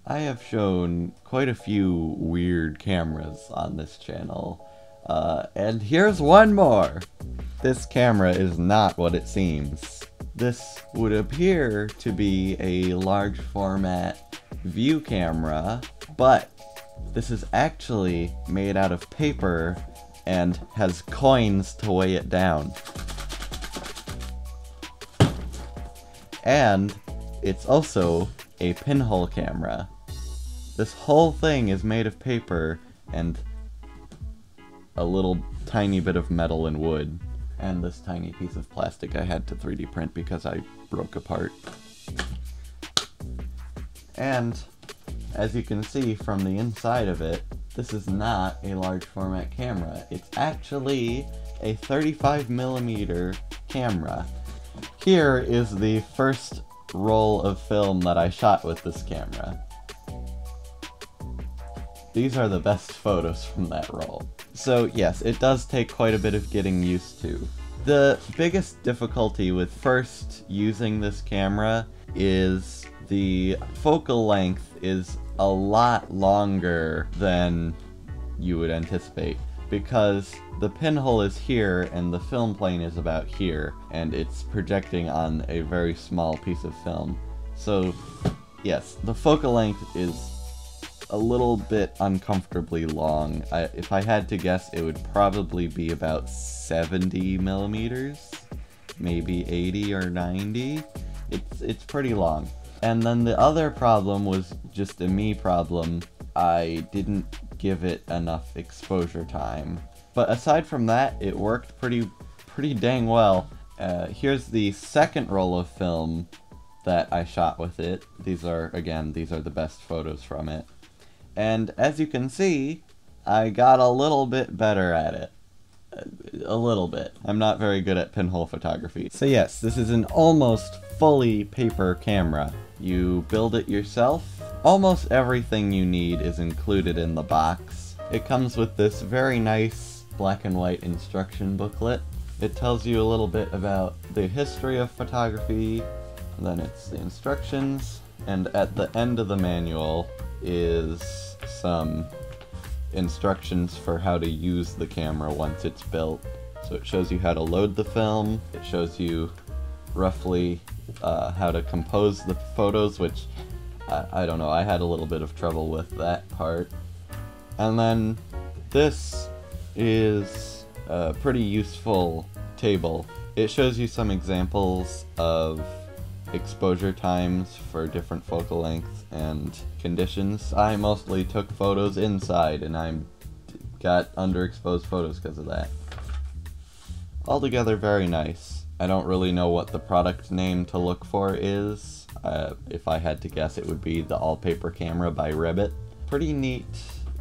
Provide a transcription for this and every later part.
I have shown quite a few weird cameras on this channel, and here's one more! This camera is not what it seems. This would appear to be a large format view camera, but this is actually made out of paper and has coins to weigh it down. And it's also a pinhole camera. This whole thing is made of paper and a little tiny bit of metal and wood. And this tiny piece of plastic I had to 3D print because I broke apart. And as you can see from the inside of it, this is not a large format camera. It's actually a 35mm camera. Here is the first roll of film that I shot with this camera. These are the best photos from that roll. So yes, it does take quite a bit of getting used to. The biggest difficulty with first using this camera is the focal length is a lot longer than you would anticipate, because the pinhole is here and the film plane is about here, and it's projecting on a very small piece of film. So yes, the focal length is a little bit uncomfortably long. If I had to guess, it would probably be about 70mm, maybe 80 or 90. It's pretty long. And then the other problem was just a me problem. I didn't give it enough exposure time. But aside from that, it worked pretty dang well. Here's the second roll of film that I shot with it. These are the best photos from it. And as you can see, I got a little bit better at it. A little bit. I'm not very good at pinhole photography. So yes, this is an almost fully paper camera. You build it yourself. Almost everything you need is included in the box. It comes with this very nice black and white instruction booklet. It tells you a little bit about the history of photography, and then it's the instructions, and at the end of the manual is some instructions for how to use the camera once it's built. So it shows you how to load the film, it shows you roughly how to compose the photos, which I don't know, I had a little bit of trouble with that part. And then this is a pretty useful table. It shows you some examples of exposure times for different focal lengths and conditions. I mostly took photos inside, and I got underexposed photos because of that. Altogether very nice. I don't really know what the product name to look for is. If I had to guess, it would be the all-paper camera by Ribbit. Pretty neat,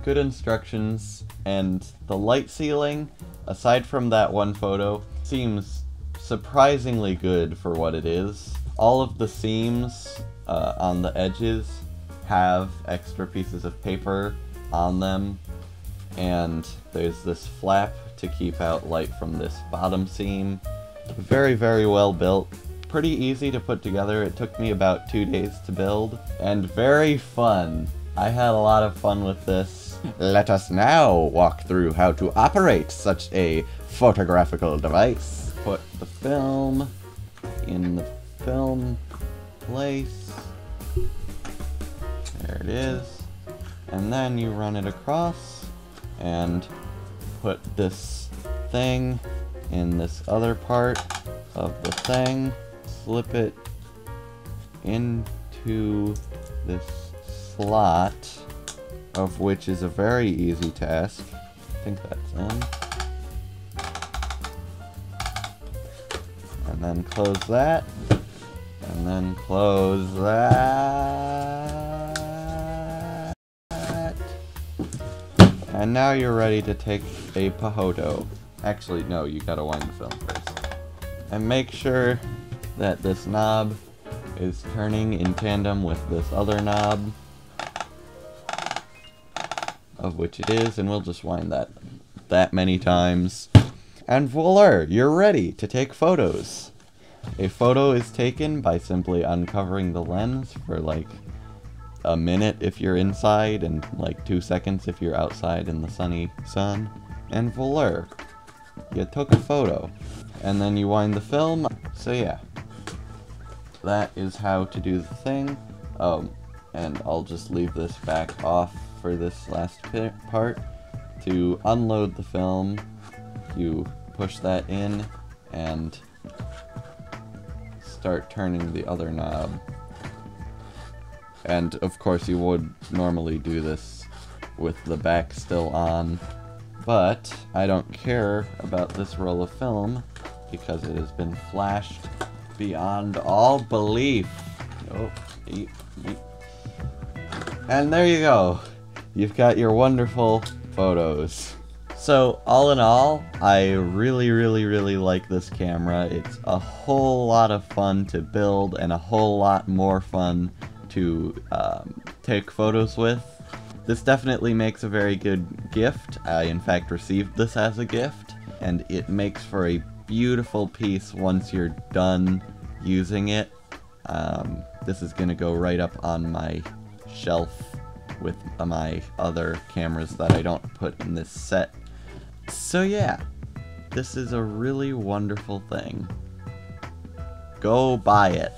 good instructions, and the light ceiling, aside from that one photo, seems surprisingly good for what it is. All of the seams on the edges have extra pieces of paper on them, and there's this flap to keep out light from this bottom seam. Very, very well built. Pretty easy to put together. It took me about 2 days to build, and very fun. I had a lot of fun with this. Let us now walk through how to operate such a photographical device. Put the film in the film place. There it is. And then you run it across and put this thing in this other part of the thing. Slip it into this slot, of which is a very easy task. I think that's in. And then close that. And then close that. And now you're ready to take a photo. Actually, no, you gotta wind the film first. And make sure that this knob is turning in tandem with this other knob, of which it is, and we'll just wind that many times. And voila, you're ready to take photos. A photo is taken by simply uncovering the lens for like a minute if you're inside, and like 2 seconds if you're outside in the sunny sun. And voila, you took a photo. And then you wind the film. So yeah, that is how to do the thing. And I'll just leave this back off for this last part. To unload the film, you push that in and start turning the other knob. And of course you would normally do this with the back still on, but I don't care about this roll of film because it has been flashed beyond all belief. Oh, and there you go. You've got your wonderful photos. So, all in all, I really like this camera. It's a whole lot of fun to build and a whole lot more fun to take photos with. This definitely makes a very good gift. I, in fact, received this as a gift, and it makes for a beautiful piece once you're done using it. This is gonna go right up on my shelf with my other cameras that I don't put in this set. So yeah, this is a really wonderful thing. Go buy it.